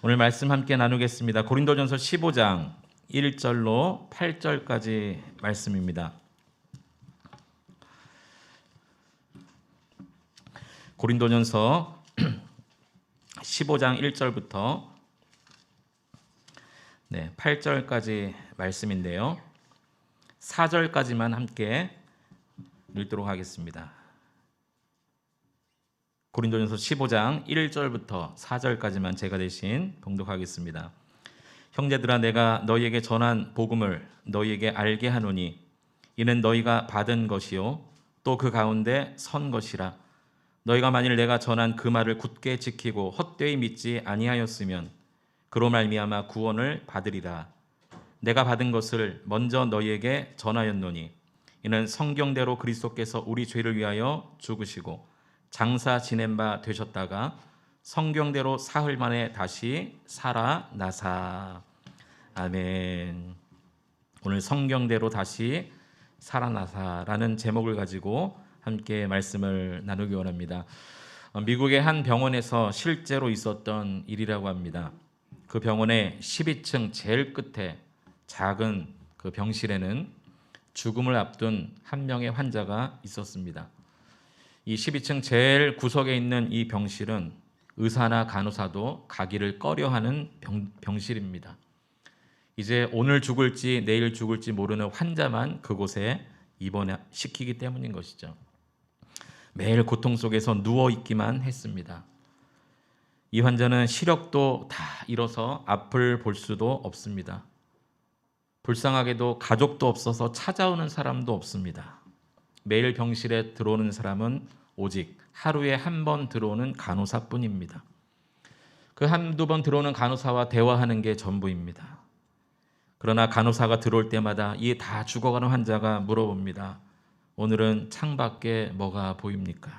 오늘 말씀 함께 나누겠습니다. 고린도전서 15장 1절로 8절까지 말씀입니다. 고린도전서 15장 1절부터 8절까지 말씀인데요. 4절까지만 함께 읽도록 하겠습니다. 고린도전서 15장 1절부터 4절까지만 제가 대신 봉독하겠습니다. 형제들아, 내가 너희에게 전한 복음을 너희에게 알게 하노니 이는 너희가 받은 것이요 또 그 가운데 선 것이라. 너희가 만일 내가 전한 그 말을 굳게 지키고 헛되이 믿지 아니하였으면 그로 말미암아 구원을 받으리라. 내가 받은 것을 먼저 너희에게 전하였노니 이는 성경대로 그리스도께서 우리 죄를 위하여 죽으시고 장사 지낸 바 되셨다가 성경대로 사흘 만에 다시 살아나사. 아멘. 오늘 성경대로 다시 살아나사라는 제목을 가지고 함께 말씀을 나누기 원합니다. 미국의 한 병원에서 실제로 있었던 일이라고 합니다. 그 병원의 12층 제일 끝에 작은 그 병실에는 죽음을 앞둔 한 명의 환자가 있었습니다. 이 12층 제일 구석에 있는 이 병실은 의사나 간호사도 가기를 꺼려하는 병실입니다. 이제 오늘 죽을지 내일 죽을지 모르는 환자만 그곳에 입원시키기 때문인 것이죠. 매일 고통 속에서 누워있기만 했습니다. 이 환자는 시력도 다 잃어서 앞을 볼 수도 없습니다. 불쌍하게도 가족도 없어서 찾아오는 사람도 없습니다. 매일 병실에 들어오는 사람은 오직 하루에 한 번 들어오는 간호사뿐입니다. 그 한두 번 들어오는 간호사와 대화하는 게 전부입니다. 그러나 간호사가 들어올 때마다 이 다 죽어가는 환자가 물어봅니다. 오늘은 창밖에 뭐가 보입니까?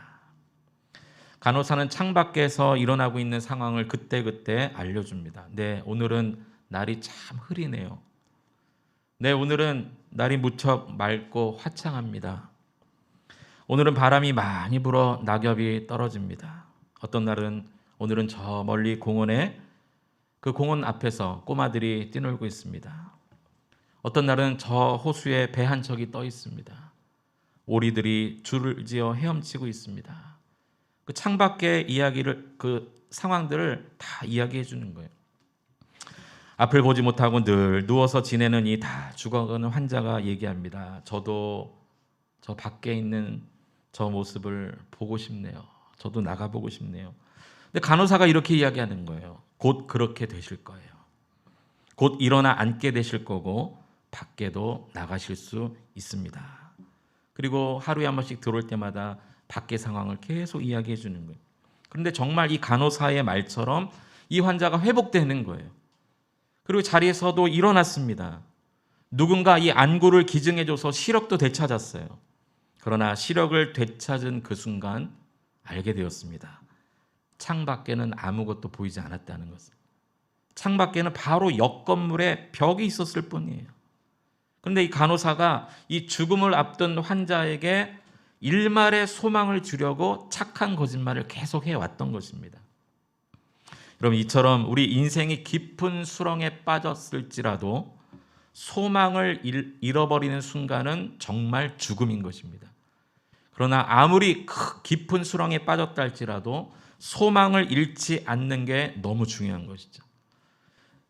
간호사는 창밖에서 일어나고 있는 상황을 그때그때 알려줍니다. 네, 오늘은 날이 참 흐리네요. 네, 오늘은 날이 무척 맑고 화창합니다. 오늘은 바람이 많이 불어 낙엽이 떨어집니다. 어떤 날은 오늘은 저 멀리 공원에 그 공원 앞에서 꼬마들이 뛰놀고 있습니다. 어떤 날은 저 호수에 배 한 척이 떠 있습니다. 오리들이 줄을 지어 헤엄치고 있습니다. 그 창밖의 이야기를, 그 상황들을 다 이야기해 주는 거예요. 앞을 보지 못하고 늘 누워서 지내는 이 다 죽어가는 환자가 얘기합니다. 저도 저 밖에 있는 저 모습을 보고 싶네요. 저도 나가보고 싶네요. 근데 간호사가 이렇게 이야기하는 거예요. 곧 그렇게 되실 거예요. 곧 일어나 앉게 되실 거고 밖에도 나가실 수 있습니다. 그리고 하루에 한 번씩 들어올 때마다 밖의 상황을 계속 이야기해 주는 거예요. 그런데 정말 이 간호사의 말처럼 이 환자가 회복되는 거예요. 그리고 자리에서도 일어났습니다. 누군가 이 안구를 기증해줘서 시력도 되찾았어요. 그러나 시력을 되찾은 그 순간 알게 되었습니다. 창밖에는 아무것도 보이지 않았다는 것을. 창밖에는 바로 옆 건물에 벽이 있었을 뿐이에요. 그런데 이 간호사가 이 죽음을 앞둔 환자에게 일말의 소망을 주려고 착한 거짓말을 계속 해왔던 것입니다. 여러분, 이처럼 우리 인생이 깊은 수렁에 빠졌을지라도 소망을 잃어버리는 순간은 정말 죽음인 것입니다. 그러나 아무리 깊은 수렁에 빠졌다 할지라도 소망을 잃지 않는 게 너무 중요한 것이죠.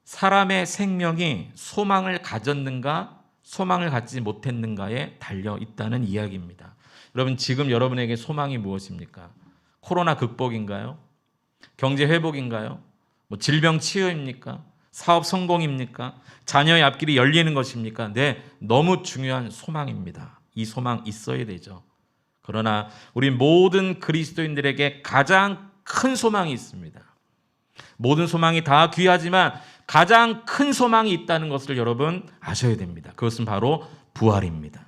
사람의 생명이 소망을 가졌는가 소망을 갖지 못했는가에 달려 있다는 이야기입니다. 여러분, 지금 여러분에게 소망이 무엇입니까? 코로나 극복인가요? 경제 회복인가요? 질병 치유입니까? 사업 성공입니까? 자녀의 앞길이 열리는 것입니까? 네, 너무 중요한 소망입니다. 이 소망 있어야 되죠. 그러나 우리 모든 그리스도인들에게 가장 큰 소망이 있습니다. 모든 소망이 다 귀하지만 가장 큰 소망이 있다는 것을 여러분 아셔야 됩니다. 그것은 바로 부활입니다.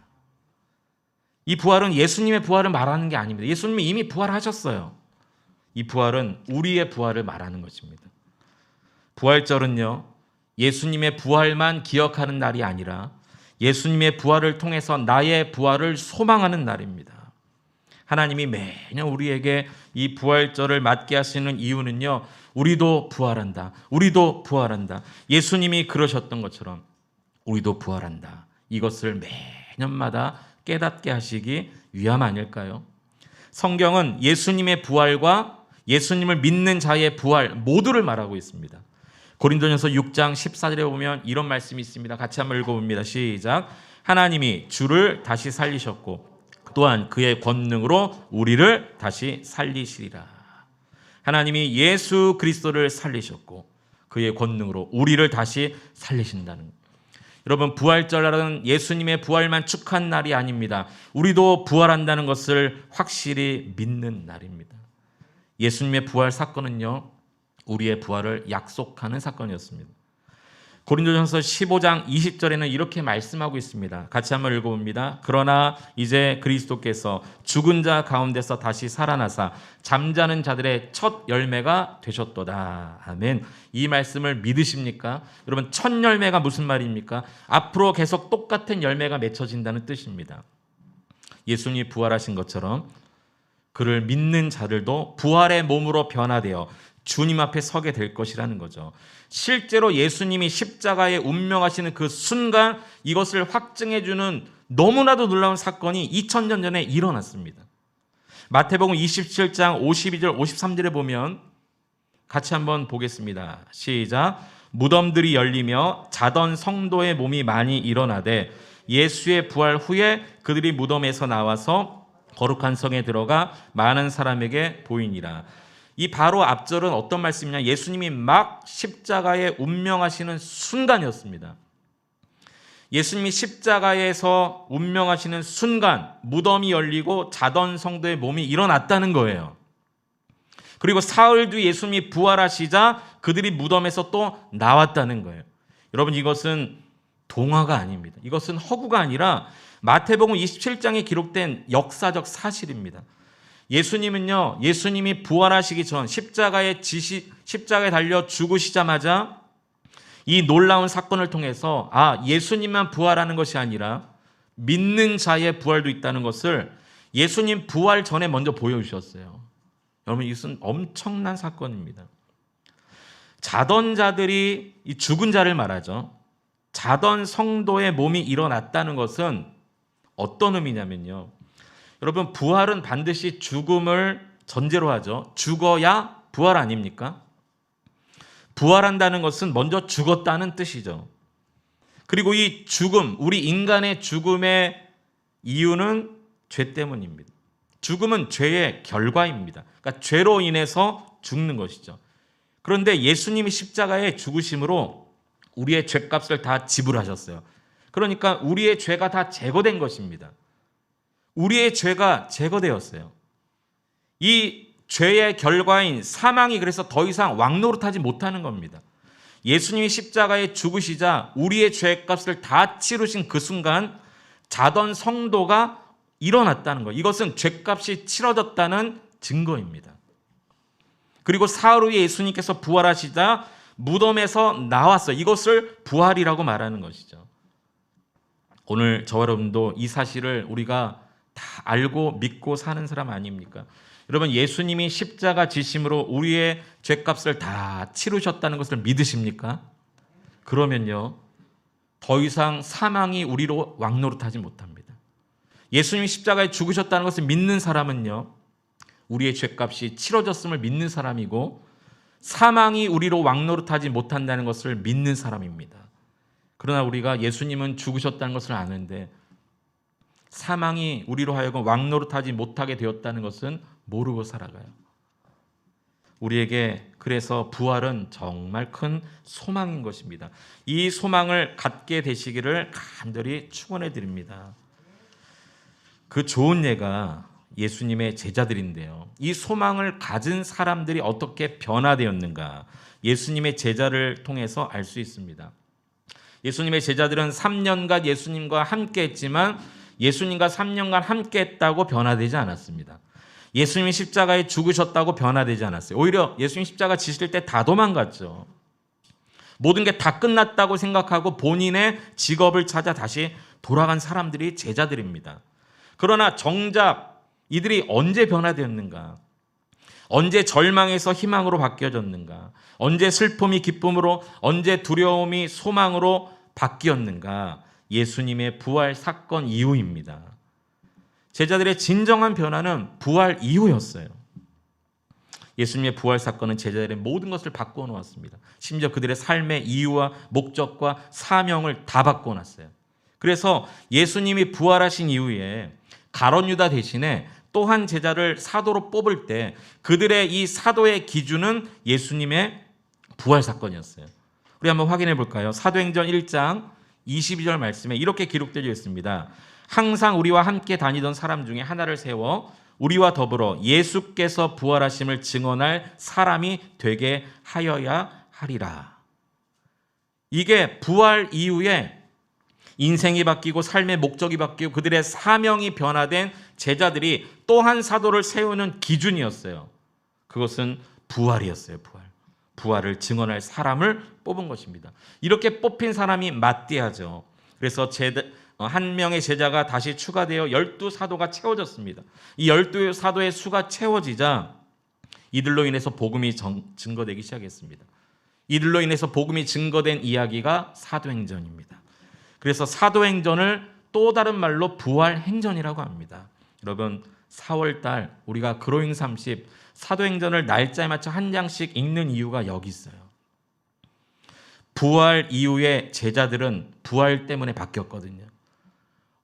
이 부활은 예수님의 부활을 말하는 게 아닙니다. 예수님이 이미 부활하셨어요. 이 부활은 우리의 부활을 말하는 것입니다. 부활절은요, 예수님의 부활만 기억하는 날이 아니라 예수님의 부활을 통해서 나의 부활을 소망하는 날입니다. 하나님이 매년 우리에게 이 부활절을 맞게 하시는 이유는요, 우리도 부활한다. 우리도 부활한다. 예수님이 그러셨던 것처럼 우리도 부활한다. 이것을 매년마다 깨닫게 하시기 위함 아닐까요? 성경은 예수님의 부활과 예수님을 믿는 자의 부활 모두를 말하고 있습니다. 고린도전서 6장 14절에 보면 이런 말씀이 있습니다. 같이 한번 읽어봅니다. 시작. 하나님이 주를 다시 살리셨고 또한 그의 권능으로 우리를 다시 살리시리라. 하나님이 예수 그리스도를 살리셨고 그의 권능으로 우리를 다시 살리신다는 것. 여러분, 부활절날은 예수님의 부활만 축하한 날이 아닙니다. 우리도 부활한다는 것을 확실히 믿는 날입니다. 예수님의 부활 사건은요, 우리의 부활을 약속하는 사건이었습니다. 고린도전서 15장 20절에는 이렇게 말씀하고 있습니다. 같이 한번 읽어봅니다. 그러나 이제 그리스도께서 죽은 자 가운데서 다시 살아나사 잠자는 자들의 첫 열매가 되셨도다. 아멘. 이 말씀을 믿으십니까? 여러분, 첫 열매가 무슨 말입니까? 앞으로 계속 똑같은 열매가 맺혀진다는 뜻입니다. 예수님이 부활하신 것처럼 그를 믿는 자들도 부활의 몸으로 변화되어 주님 앞에 서게 될 것이라는 거죠. 실제로 예수님이 십자가에 운명하시는 그 순간 이것을 확증해주는 너무나도 놀라운 사건이 2000년 전에 일어났습니다. 마태복음 27장 52절 53절에 보면 같이 한번 보겠습니다. 시작. 무덤들이 열리며 자던 성도의 몸이 많이 일어나되 예수의 부활 후에 그들이 무덤에서 나와서 거룩한 성에 들어가 많은 사람에게 보이니라. 이 바로 앞절은 어떤 말씀이냐? 예수님이 막 십자가에 운명하시는 순간이었습니다. 예수님이 십자가에서 운명하시는 순간 무덤이 열리고 자던 성도의 몸이 일어났다는 거예요. 그리고 사흘 뒤 예수님이 부활하시자 그들이 무덤에서 또 나왔다는 거예요. 여러분, 이것은 동화가 아닙니다. 이것은 허구가 아니라 마태복음 27장에 기록된 역사적 사실입니다. 예수님은요, 예수님이 부활하시기 전 십자가에 달려 죽으시자마자 이 놀라운 사건을 통해서 예수님만 부활하는 것이 아니라 믿는 자의 부활도 있다는 것을 예수님 부활 전에 먼저 보여주셨어요. 여러분, 이것은 엄청난 사건입니다. 자던 자들이 이 죽은 자를 말하죠. 자던 성도의 몸이 일어났다는 것은 어떤 의미냐면요, 여러분, 부활은 반드시 죽음을 전제로 하죠. 죽어야 부활 아닙니까? 부활한다는 것은 먼저 죽었다는 뜻이죠. 그리고 이 죽음, 우리 인간의 죽음의 이유는 죄 때문입니다. 죽음은 죄의 결과입니다. 그러니까 죄로 인해서 죽는 것이죠. 그런데 예수님이 십자가에 죽으심으로 우리의 죄값을 다 지불하셨어요. 그러니까 우리의 죄가 다 제거된 것입니다. 우리의 죄가 제거되었어요. 이 죄의 결과인 사망이 그래서 더 이상 왕노릇하지 못하는 겁니다. 예수님이 십자가에 죽으시자 우리의 죄값을 다 치르신 그 순간 자던 성도가 일어났다는 거예요. 이것은 죄값이 치러졌다는 증거입니다. 그리고 사흘 후에 예수님께서 부활하시자 무덤에서 나왔어요. 이것을 부활이라고 말하는 것이죠. 오늘 저와 여러분도 이 사실을 우리가 다 알고 믿고 사는 사람 아닙니까? 여러분, 예수님이 십자가 지심으로 우리의 죄값을 다 치르셨다는 것을 믿으십니까? 그러면요, 더 이상 사망이 우리로 왕노릇하지 못합니다. 예수님이 십자가에 죽으셨다는 것을 믿는 사람은요, 우리의 죄값이 치러졌음을 믿는 사람이고 사망이 우리로 왕노릇하지 못한다는 것을 믿는 사람입니다. 그러나 우리가 예수님은 죽으셨다는 것을 아는데 사망이 우리로 하여금 왕노릇하지 못하게 되었다는 것은 모르고 살아가요. 우리에게 그래서 부활은 정말 큰 소망인 것입니다. 이 소망을 갖게 되시기를 간절히 축원해 드립니다. 그 좋은 예가 예수님의 제자들인데요, 이 소망을 가진 사람들이 어떻게 변화되었는가 예수님의 제자를 통해서 알 수 있습니다. 예수님의 제자들은 3년간 예수님과 함께 했지만 예수님과 3년간 함께 했다고 변화되지 않았습니다. 예수님이 십자가에 죽으셨다고 변화되지 않았어요. 오히려 예수님 십자가 지실 때 다 도망갔죠. 모든 게 다 끝났다고 생각하고 본인의 직업을 찾아 다시 돌아간 사람들이 제자들입니다. 그러나 정작 이들이 언제 변화되었는가? 언제 절망에서 희망으로 바뀌어졌는가? 언제 슬픔이 기쁨으로, 언제 두려움이 소망으로 바뀌었는가? 예수님의 부활 사건 이후입니다. 제자들의 진정한 변화는 부활 이후였어요. 예수님의 부활 사건은 제자들의 모든 것을 바꾸어 놓았습니다. 심지어 그들의 삶의 이유와 목적과 사명을 다 바꾸어 놨어요. 그래서 예수님이 부활하신 이후에 가룟 유다 대신에 또 한 제자를 사도로 뽑을 때 그들의 이 사도의 기준은 예수님의 부활 사건이었어요. 우리 한번 확인해 볼까요? 사도행전 1장 22절 말씀에 이렇게 기록되어 있습니다. 항상 우리와 함께 다니던 사람 중에 하나를 세워 우리와 더불어 예수께서 부활하심을 증언할 사람이 되게 하여야 하리라. 이게 부활 이후에 인생이 바뀌고 삶의 목적이 바뀌고 그들의 사명이 변화된 제자들이 또 한 사도를 세우는 기준이었어요. 그것은 부활이었어요. 부활을 증언할 사람을 뽑은 것입니다. 이렇게 뽑힌 사람이 마띠아죠. 그래서 한 명의 제자가 다시 추가되어 12사도가 채워졌습니다. 이 12사도의 수가 채워지자 이들로 인해서 복음이 증거되기 시작했습니다. 이들로 인해서 복음이 증거된 이야기가 사도행전입니다. 그래서 사도행전을 또 다른 말로 부활행전이라고 합니다. 여러분 4월달 우리가 그로잉 30 사도행전을 날짜에 맞춰 한 장씩 읽는 이유가 여기 있어요. 부활 이후에 제자들은 부활 때문에 바뀌었거든요.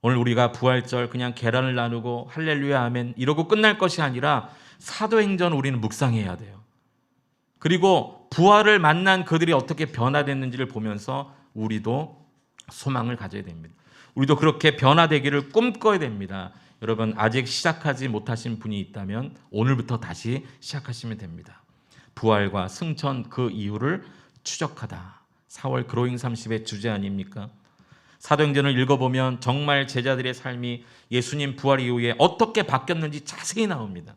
오늘 우리가 부활절 그냥 계란을 나누고 할렐루야 아멘 이러고 끝날 것이 아니라 사도행전 우리는 묵상해야 돼요. 그리고 부활을 만난 그들이 어떻게 변화됐는지를 보면서 우리도 소망을 가져야 됩니다. 우리도 그렇게 변화되기를 꿈꿔야 됩니다. 여러분 아직 시작하지 못하신 분이 있다면 오늘부터 다시 시작하시면 됩니다. 부활과 승천 그 이유를 추적하다. 4월 그로잉 30의 주제 아닙니까? 사도행전을 읽어보면 정말 제자들의 삶이 예수님 부활 이후에 어떻게 바뀌었는지 자세히 나옵니다.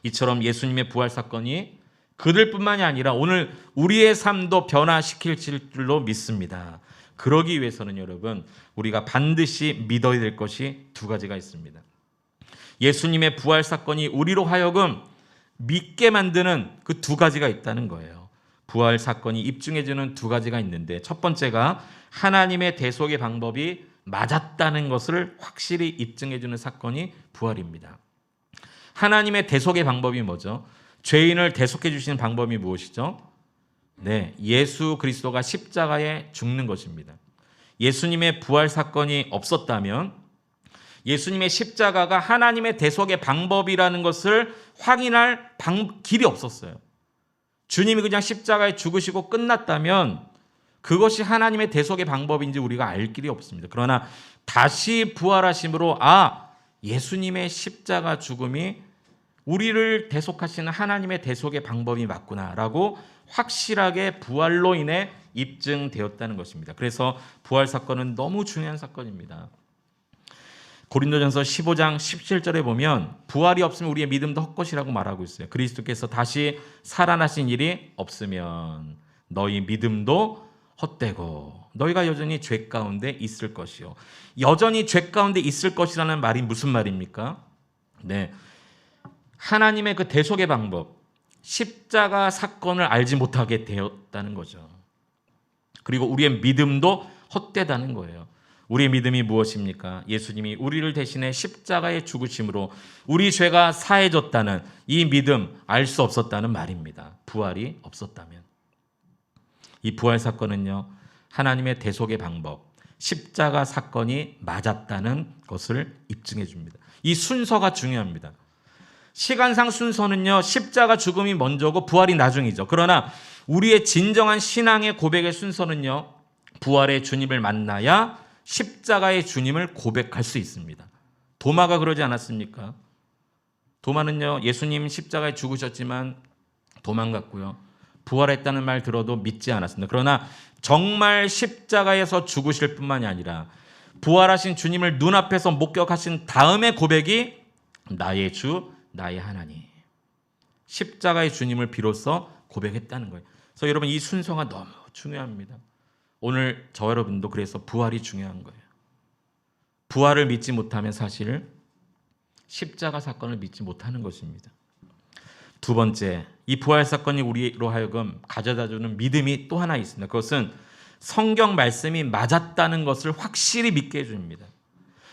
이처럼 예수님의 부활 사건이 그들뿐만이 아니라 오늘 우리의 삶도 변화시킬 줄로 믿습니다. 그러기 위해서는 여러분 우리가 반드시 믿어야 될 것이 두 가지가 있습니다. 예수님의 부활 사건이 우리로 하여금 믿게 만드는 그 두 가지가 있다는 거예요. 부활 사건이 입증해주는 두 가지가 있는데 첫 번째가 하나님의 대속의 방법이 맞았다는 것을 확실히 입증해주는 사건이 부활입니다. 하나님의 대속의 방법이 뭐죠? 죄인을 대속해 주시는 방법이 무엇이죠? 네, 예수 그리스도가 십자가에 죽는 것입니다. 예수님의 부활 사건이 없었다면 예수님의 십자가가 하나님의 대속의 방법이라는 것을 확인할 길이 없었어요. 주님이 그냥 십자가에 죽으시고 끝났다면 그것이 하나님의 대속의 방법인지 우리가 알 길이 없습니다. 그러나 다시 부활하심으로 예수님의 십자가 죽음이 우리를 대속하시는 하나님의 대속의 방법이 맞구나라고 확실하게 부활로 인해 입증되었다는 것입니다. 그래서 부활 사건은 너무 중요한 사건입니다. 고린도전서 15장 17절에 보면 부활이 없으면 우리의 믿음도 헛것이라고 말하고 있어요. 그리스도께서 다시 살아나신 일이 없으면 너희 믿음도 헛되고 너희가 여전히 죄 가운데 있을 것이요. 여전히 죄 가운데 있을 것이라는 말이 무슨 말입니까? 네, 하나님의 그 대속의 방법, 십자가 사건을 알지 못하게 되었다는 거죠. 그리고 우리의 믿음도 헛되다는 거예요. 우리의 믿음이 무엇입니까? 예수님이 우리를 대신해 십자가에 죽으심으로 우리 죄가 사해졌다는 이 믿음 알 수 없었다는 말입니다. 부활이 없었다면. 이 부활 사건은요, 하나님의 대속의 방법, 십자가 사건이 맞았다는 것을 입증해 줍니다. 이 순서가 중요합니다. 시간상 순서는요, 십자가 죽음이 먼저고 부활이 나중이죠. 그러나 우리의 진정한 신앙의 고백의 순서는요, 부활의 주님을 만나야 십자가의 주님을 고백할 수 있습니다. 도마가 그러지 않았습니까? 도마는요, 예수님 십자가에 죽으셨지만 도망갔고요. 부활했다는 말 들어도 믿지 않았습니다. 그러나 정말 십자가에서 죽으실 뿐만이 아니라 부활하신 주님을 눈앞에서 목격하신 다음의 고백이 나의 주, 나의 하나님. 십자가의 주님을 비로소 고백했다는 거예요. 그래서 여러분 이 순서가 너무 중요합니다. 오늘 저 여러분도 그래서 부활이 중요한 거예요. 부활을 믿지 못하면 사실 십자가 사건을 믿지 못하는 것입니다. 두 번째, 이 부활 사건이 우리로 하여금 가져다주는 믿음이 또 하나 있습니다. 그것은 성경 말씀이 맞았다는 것을 확실히 믿게 해줍니다.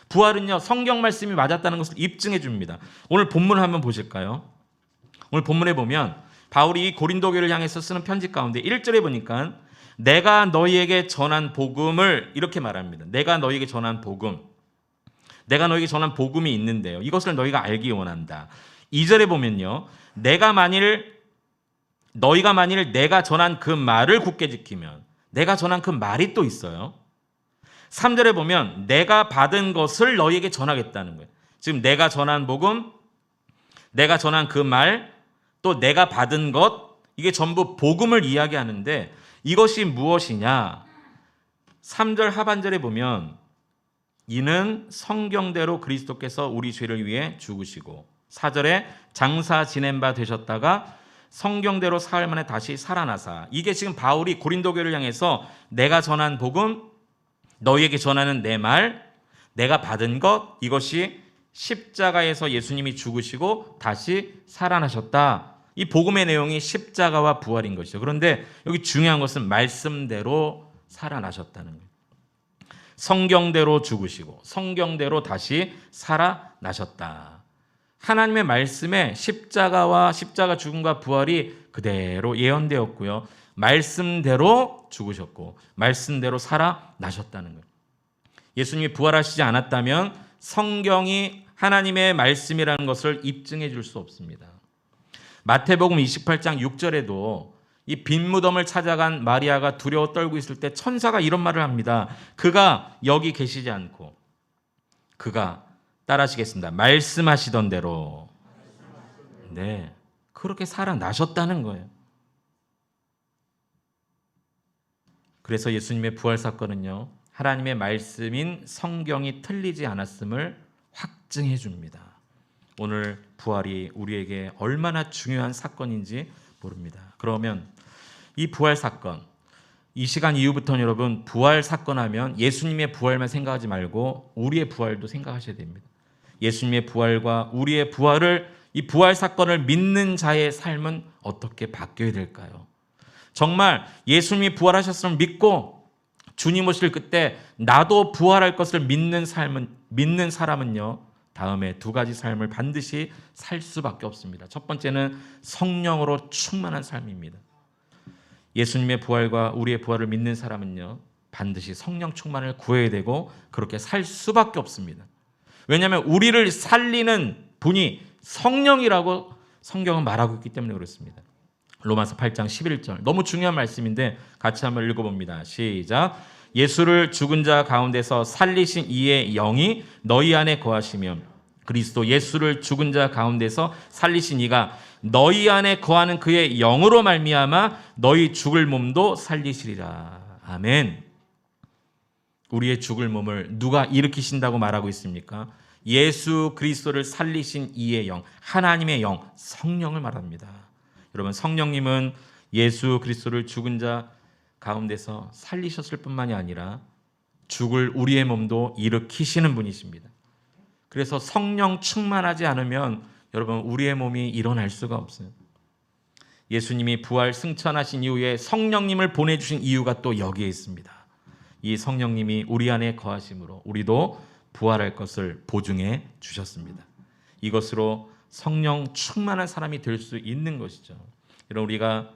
부활은요, 성경 말씀이 맞았다는 것을 입증해 줍니다. 오늘 본문을 한번 보실까요? 오늘 본문에 보면 바울이 고린도 교회를 향해서 쓰는 편지 가운데 1절에 보니까 내가 너희에게 전한 복음을 이렇게 말합니다. 내가 너희에게 전한 복음. 내가 너희에게 전한 복음이 있는데요. 이것을 너희가 알기 원한다. 2절에 보면요. 너희가 만일 내가 전한 그 말을 굳게 지키면, 내가 전한 그 말이 또 있어요. 3절에 보면 내가 받은 것을 너희에게 전하겠다는 거예요. 지금 내가 전한 복음, 내가 전한 그 말, 또 내가 받은 것, 이게 전부 복음을 이야기하는데 이것이 무엇이냐? 3절 하반절에 보면 이는 성경대로 그리스도께서 우리 죄를 위해 죽으시고, 4절에 장사 지낸 바 되셨다가 성경대로 사흘 만에 다시 살아나사. 이게 지금 바울이 고린도 교회를 향해서 내가 전한 복음, 너희에게 전하는 내 말, 내가 받은 것, 이것이 십자가에서 예수님이 죽으시고 다시 살아나셨다. 이 복음의 내용이 십자가와 부활인 것이죠. 그런데 여기 중요한 것은 말씀대로 살아나셨다는 거예요. 성경대로 죽으시고 성경대로 다시 살아나셨다. 하나님의 말씀에 십자가와 십자가 죽음과 부활이 그대로 예언되었고요. 말씀대로 죽으셨고 말씀대로 살아나셨다는 거예요. 예수님이 부활하시지 않았다면 성경이 하나님의 말씀이라는 것을 입증해 줄 수 없습니다. 마태복음 28장 6절에도 이 빈 무덤을 찾아간 마리아가 두려워 떨고 있을 때 천사가 이런 말을 합니다. 그가 여기 계시지 않고 그가 따라하시겠습니다. 말씀하시던 대로 네, 그렇게 살아나셨다는 거예요. 그래서 예수님의 부활 사건은요, 하나님의 말씀인 성경이 틀리지 않았음을 확증해 줍니다. 오늘 부활이 우리에게 얼마나 중요한 사건인지 모릅니다. 그러면 이 부활 사건, 이 시간 이후부터는 여러분 부활 사건 하면 예수님의 부활만 생각하지 말고 우리의 부활도 생각하셔야 됩니다. 예수님의 부활과 우리의 부활을, 이 부활 사건을 믿는 자의 삶은 어떻게 바뀌어야 될까요? 정말 예수님이 부활하셨음을 믿고 주님 오실 그때 나도 부활할 것을 믿는 사람은요, 다음에 두 가지 삶을 반드시 살 수밖에 없습니다. 첫 번째는 성령으로 충만한 삶입니다. 예수님의 부활과 우리의 부활을 믿는 사람은요, 반드시 성령 충만을 구해야 되고 그렇게 살 수밖에 없습니다. 왜냐하면 우리를 살리는 분이 성령이라고 성경은 말하고 있기 때문에 그렇습니다. 로마서 8장 11절, 너무 중요한 말씀인데 같이 한번 읽어봅니다. 시작. 예수를 죽은 자 가운데서 살리신 이의 영이 너희 안에 거하시면 그리스도 예수를 죽은 자 가운데서 살리신 이가 너희 안에 거하는 그의 영으로 말미암아 너희 죽을 몸도 살리시리라. 아멘. 우리의 죽을 몸을 누가 일으키신다고 말하고 있습니까? 예수 그리스도를 살리신 이의 영, 하나님의 영, 성령을 말합니다. 여러분, 성령님은 예수 그리스도를 죽은 자 가운데서 살리셨을 뿐만이 아니라 죽을 우리의 몸도 일으키시는 분이십니다. 그래서 성령 충만하지 않으면 여러분 우리의 몸이 일어날 수가 없어요. 예수님이 부활 승천하신 이후에 성령님을 보내주신 이유가 또 여기에 있습니다. 이 성령님이 우리 안에 거하심으로 우리도 부활할 것을 보증해 주셨습니다. 이것으로 성령 충만한 사람이 될 수 있는 것이죠. 여러분, 우리가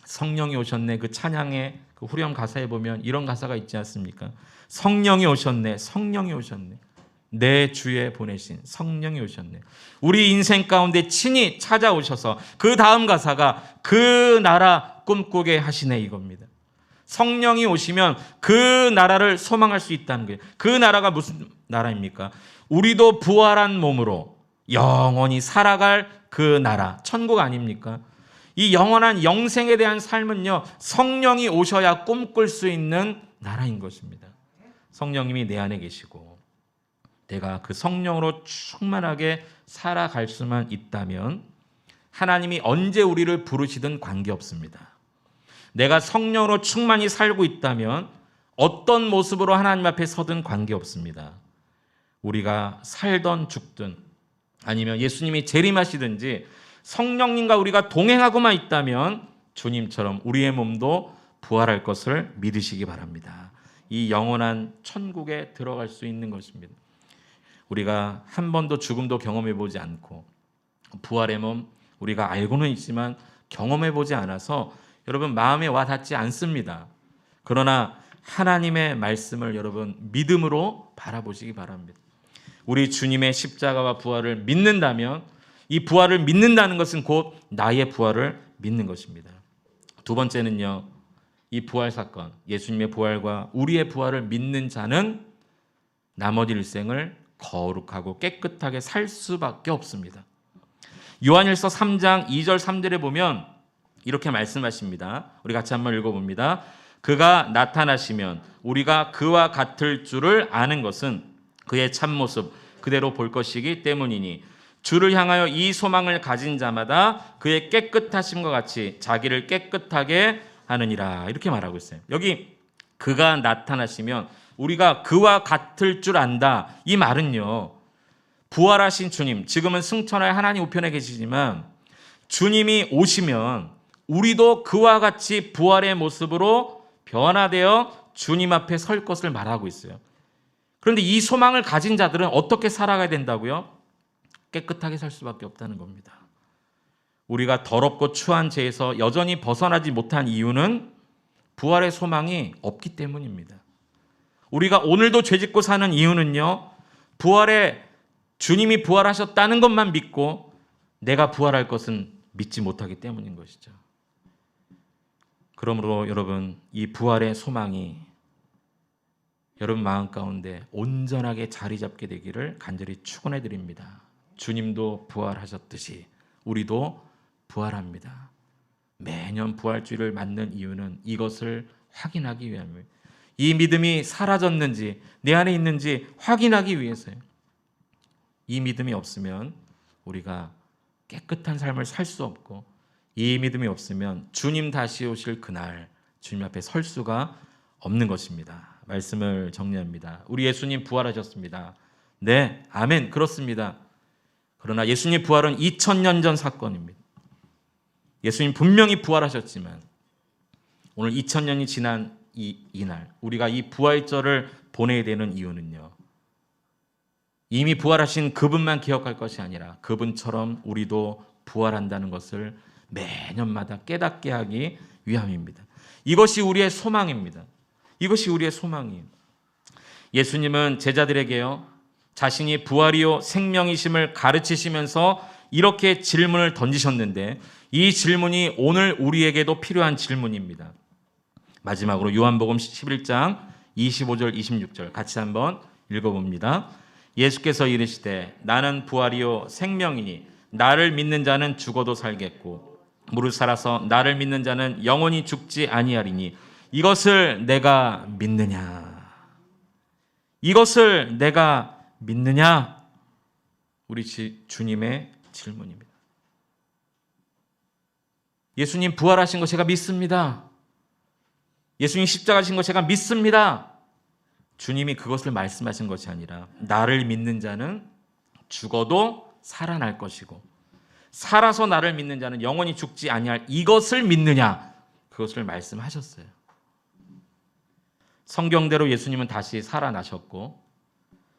성령이 오셨네, 그 찬양의 그 후렴 가사에 보면 이런 가사가 있지 않습니까? 성령이 오셨네, 성령이 오셨네, 내 주에 보내신 성령이 오셨네. 우리 인생 가운데 친히 찾아오셔서 그 다음 가사가 그 나라 꿈꾸게 하시네, 이겁니다. 성령이 오시면 그 나라를 소망할 수 있다는 거예요. 그 나라가 무슨 나라입니까? 우리도 부활한 몸으로 영원히 살아갈 그 나라, 천국 아닙니까? 이 영원한 영생에 대한 삶은요, 성령이 오셔야 꿈꿀 수 있는 나라인 것입니다. 성령님이 내 안에 계시고 내가 그 성령으로 충만하게 살아갈 수만 있다면 하나님이 언제 우리를 부르시든 관계없습니다. 내가 성령으로 충만히 살고 있다면 어떤 모습으로 하나님 앞에 서든 관계없습니다. 우리가 살던 죽든 아니면 예수님이 재림하시든지 성령님과 우리가 동행하고만 있다면 주님처럼 우리의 몸도 부활할 것을 믿으시기 바랍니다. 이 영원한 천국에 들어갈 수 있는 것입니다. 우리가 한 번도 죽음도 경험해 보지 않고 부활의 몸 우리가 알고는 있지만 경험해 보지 않아서 여러분 마음에 와 닿지 않습니다. 그러나 하나님의 말씀을 여러분 믿음으로 바라보시기 바랍니다. 우리 주님의 십자가와 부활을 믿는다면 이 부활을 믿는다는 것은 곧 나의 부활을 믿는 것입니다. 두 번째는요, 이 부활 사건, 예수님의 부활과 우리의 부활을 믿는 자는 나머지 일생을 거룩하고 깨끗하게 살 수밖에 없습니다. 요한일서 3장 2절 3절에 보면 이렇게 말씀하십니다. 우리 같이 한번 읽어봅니다. 그가 나타나시면 우리가 그와 같을 줄을 아는 것은 그의 참모습 그대로 볼 것이기 때문이니 주를 향하여 이 소망을 가진 자마다 그의 깨끗하심과 같이 자기를 깨끗하게 하느니라. 이렇게 말하고 있어요. 여기 그가 나타나시면 우리가 그와 같을 줄 안다. 이 말은요, 부활하신 주님, 지금은 승천하여 하나님 우편에 계시지만 주님이 오시면 우리도 그와 같이 부활의 모습으로 변화되어 주님 앞에 설 것을 말하고 있어요. 그런데 이 소망을 가진 자들은 어떻게 살아가야 된다고요? 깨끗하게 살 수밖에 없다는 겁니다. 우리가 더럽고 추한 죄에서 여전히 벗어나지 못한 이유는 부활의 소망이 없기 때문입니다. 우리가 오늘도 죄짓고 사는 이유는요, 부활의 주님이 부활하셨다는 것만 믿고 내가 부활할 것은 믿지 못하기 때문인 것이죠. 그러므로 여러분, 이 부활의 소망이 여러분 마음 가운데 온전하게 자리 잡게 되기를 간절히 축원해 드립니다. 주님도 부활하셨듯이 우리도 부활합니다. 매년 부활주일을 맞는 이유는 이것을 확인하기 위함입니다. 이 믿음이 사라졌는지 내 안에 있는지 확인하기 위해서요. 이 믿음이 없으면 우리가 깨끗한 삶을 살 수 없고, 이 믿음이 없으면 주님 다시 오실 그날 주님 앞에 설 수가 없는 것입니다. 말씀을 정리합니다. 우리 예수님 부활하셨습니다. 네, 아멘, 그렇습니다. 그러나 예수님 부활은 2000년 전 사건입니다. 예수님 분명히 부활하셨지만 오늘 2000년이 지난 이날 우리가 이 부활절을 보내야 되는 이유는요, 이미 부활하신 그분만 기억할 것이 아니라 그분처럼 우리도 부활한다는 것을 매년마다 깨닫게 하기 위함입니다. 이것이 우리의 소망입니다. 이것이 우리의 소망이에요. 예수님은 제자들에게요, 자신이 부활이요 생명이심을 가르치시면서 이렇게 질문을 던지셨는데 이 질문이 오늘 우리에게도 필요한 질문입니다. 마지막으로 요한복음 11장 25절 26절 같이 한번 읽어봅니다. 예수께서 이르시되 나는 부활이요 생명이니 나를 믿는 자는 죽어도 살겠고 무릇 살아서 나를 믿는 자는 영원히 죽지 아니하리니 이것을 내가 믿느냐? 이것을 내가 믿느냐? 우리 주님의 질문입니다. 예수님 부활하신 거 제가 믿습니다. 예수님 십자가신 거 제가 믿습니다. 주님이 그것을 말씀하신 것이 아니라 나를 믿는 자는 죽어도 살아날 것이고 살아서 나를 믿는 자는 영원히 죽지 아니할 이것을 믿느냐? 그것을 말씀하셨어요. 성경대로 예수님은 다시 살아나셨고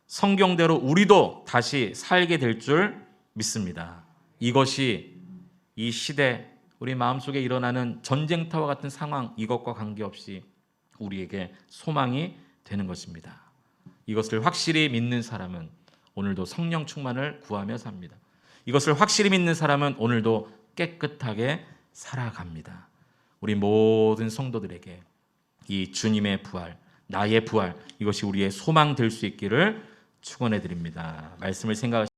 성경대로 우리도 다시 살게 될 줄 믿습니다. 이것이 이 시대 우리 마음속에 일어나는 전쟁터와 같은 상황 이것과 관계없이 우리에게 소망이 되는 것입니다. 이것을 확실히 믿는 사람은 오늘도 성령 충만을 구하며 삽니다. 이것을 확실히 믿는 사람은 오늘도 깨끗하게 살아갑니다. 우리 모든 성도들에게 이 주님의 부활, 나의 부활, 이것이 우리의 소망 될 수 있기를 축원해 드립니다. 말씀을 생각하시고